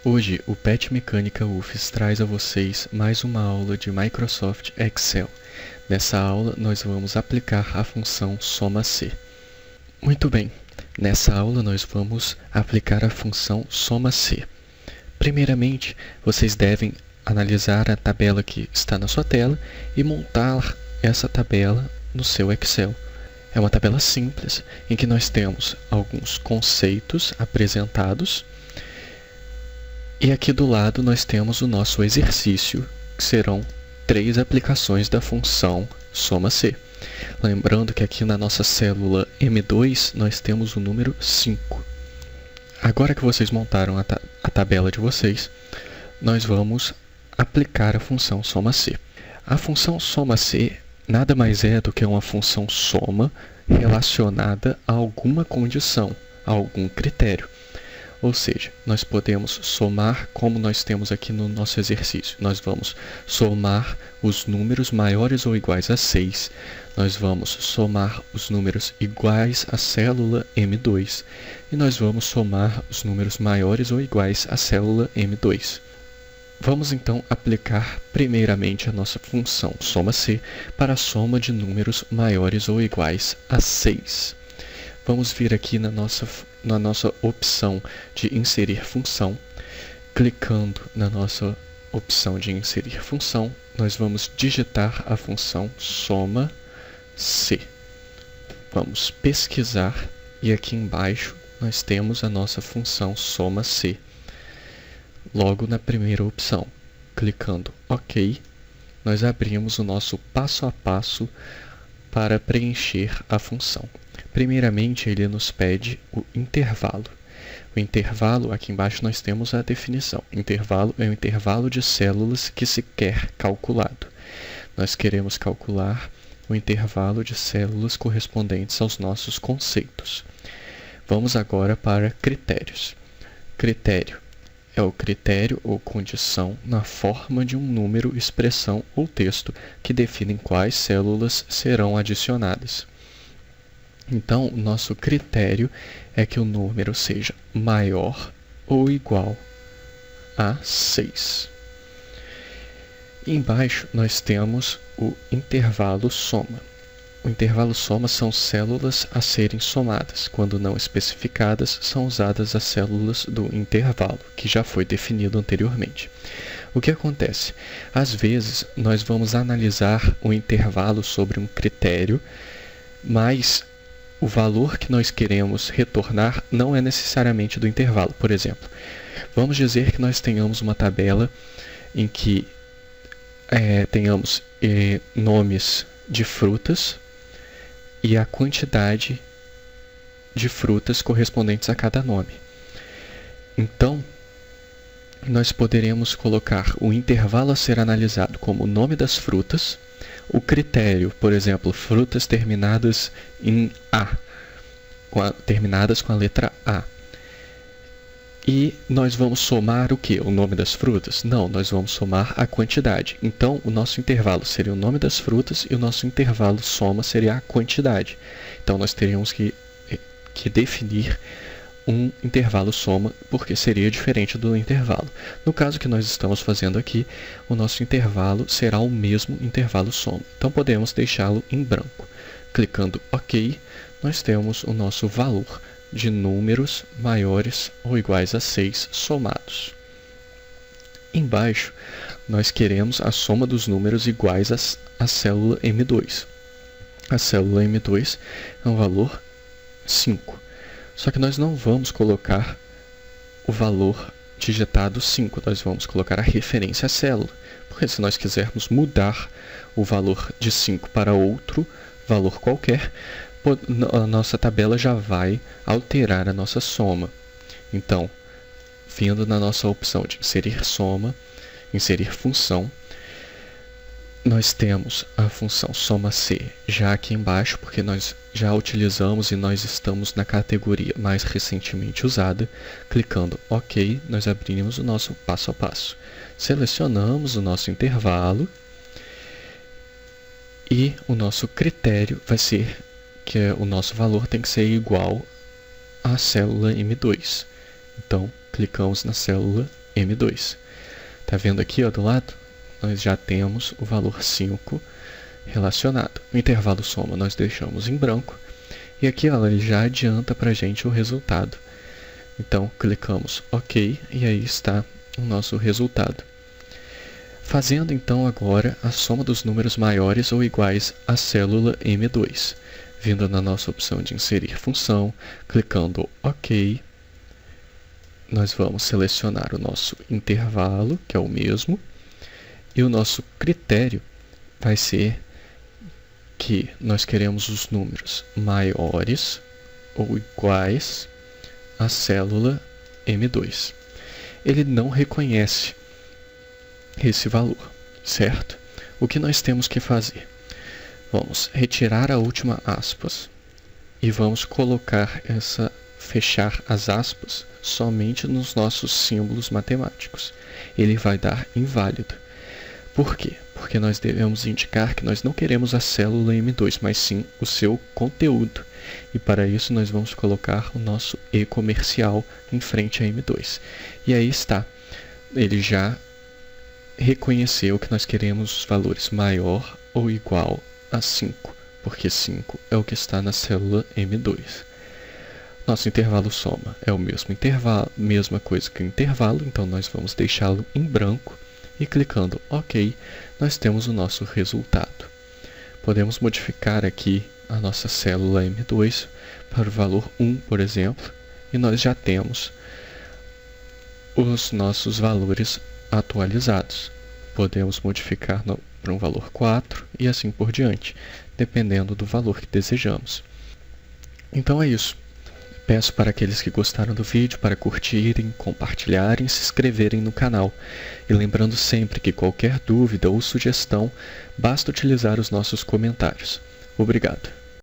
Hoje, o PET Mecânica UFES traz a vocês mais uma aula de Microsoft Excel. Nessa aula, nós vamos aplicar a função soma-c. Muito bem, nessa aula nós vamos aplicar a função soma-c. Primeiramente, vocês devem analisar a tabela que está na sua tela e montar essa tabela no seu Excel. É uma tabela simples, em que nós temos alguns conceitos apresentados. E aqui do lado nós temos o nosso exercício, que serão 3 aplicações da função soma-c. Lembrando que aqui na nossa célula M2 nós temos o número 5. Agora que vocês montaram a tabela de vocês, nós vamos aplicar a função soma-c. A função soma-c nada mais é do que uma função soma relacionada a alguma condição, a algum critério. Ou seja, nós podemos somar, como nós temos aqui no nosso exercício. Nós vamos somar os números maiores ou iguais a 6. Nós vamos somar os números iguais à célula M2. E nós vamos somar os números maiores ou iguais à célula M2. Vamos então aplicar primeiramente a nossa função soma-c para a soma de números maiores ou iguais a 6. Vamos vir aqui na nossa opção de inserir função. Clicando na nossa opção de inserir função, nós vamos digitar a função soma-c. Vamos pesquisar e aqui embaixo nós temos a nossa função soma-c. Logo na primeira opção, clicando OK, nós abrimos o nosso passo a passo para preencher a função. Primeiramente, ele nos pede o intervalo. O intervalo, aqui embaixo nós temos a definição. Intervalo é o intervalo de células que se quer calculado. Nós queremos calcular o intervalo de células correspondentes aos nossos conceitos. Vamos agora para critérios. Critério é o critério ou condição na forma de um número, expressão ou texto que definem quais células serão adicionadas. Então, o nosso critério é que o número seja maior ou igual a 6. Embaixo, nós temos o intervalo soma. O intervalo soma são células a serem somadas. Quando não especificadas, são usadas as células do intervalo, que já foi definido anteriormente. O que acontece? Às vezes, nós vamos analisar o intervalo sobre um critério, mas o valor que nós queremos retornar não é necessariamente do intervalo. Por exemplo, vamos dizer que nós tenhamos uma tabela em que tenhamos nomes de frutas e a quantidade de frutas correspondentes a cada nome. Então, nós poderemos colocar o intervalo a ser analisado como o nome das frutas, o critério, por exemplo, frutas terminadas em A, terminadas com a letra A. E nós vamos somar o quê? O nome das frutas? Não, nós vamos somar a quantidade. Então, o nosso intervalo seria o nome das frutas e o nosso intervalo soma seria a quantidade. Então, nós teríamos que definir um intervalo soma, porque seria diferente do intervalo. No caso que nós estamos fazendo aqui, o nosso intervalo será o mesmo intervalo soma. Então, podemos deixá-lo em branco. Clicando OK, nós temos o nosso valor de números maiores ou iguais a 6 somados. Embaixo, nós queremos a soma dos números iguais à célula M2. A célula M2 é um valor 5. Só que nós não vamos colocar o valor digitado 5, nós vamos colocar a referência à célula. Porque se nós quisermos mudar o valor de 5 para outro valor qualquer, a nossa tabela já vai alterar a nossa soma. Então, vindo na nossa opção de inserir soma, inserir função, nós temos a função soma-c já aqui embaixo, porque nós já utilizamos e nós estamos na categoria mais recentemente usada. Clicando OK, nós abrimos o nosso passo a passo. Selecionamos o nosso intervalo e o nosso critério vai ser que o nosso valor tem que ser igual à célula M2. Então, clicamos na célula M2. Tá vendo aqui, ó, do lado? Nós já temos o valor 5 relacionado. O intervalo soma nós deixamos em branco. E aqui, ó, ele já adianta para a gente o resultado. Então, clicamos OK e aí está o nosso resultado. Fazendo então agora a soma dos números maiores ou iguais à célula M2. Vindo na nossa opção de inserir função, clicando OK, nós vamos selecionar o nosso intervalo, que é o mesmo, e o nosso critério vai ser que nós queremos os números maiores ou iguais à célula M2. Ele não reconhece esse valor, certo? O que nós temos que fazer? Vamos retirar a última aspas e vamos fechar as aspas somente nos nossos símbolos matemáticos. Ele vai dar inválido. Por quê? Porque nós devemos indicar que nós não queremos a célula M2, mas sim o seu conteúdo. E para isso nós vamos colocar o nosso E comercial em frente a M2. E aí está. Ele já reconheceu que nós queremos os valores maior ou igual a 5, porque 5 é o que está na célula M2. Nosso intervalo soma é o mesmo intervalo, mesma coisa que o intervalo, então nós vamos deixá-lo em branco e clicando OK, nós temos o nosso resultado. Podemos modificar aqui a nossa célula M2 para o valor 1, por exemplo, e nós já temos os nossos valores atualizados. Podemos modificar para um valor 4 e assim por diante, dependendo do valor que desejamos. Então é isso. Peço para aqueles que gostaram do vídeo para curtirem, compartilharem e se inscreverem no canal. E lembrando sempre que qualquer dúvida ou sugestão, basta utilizar os nossos comentários. Obrigado.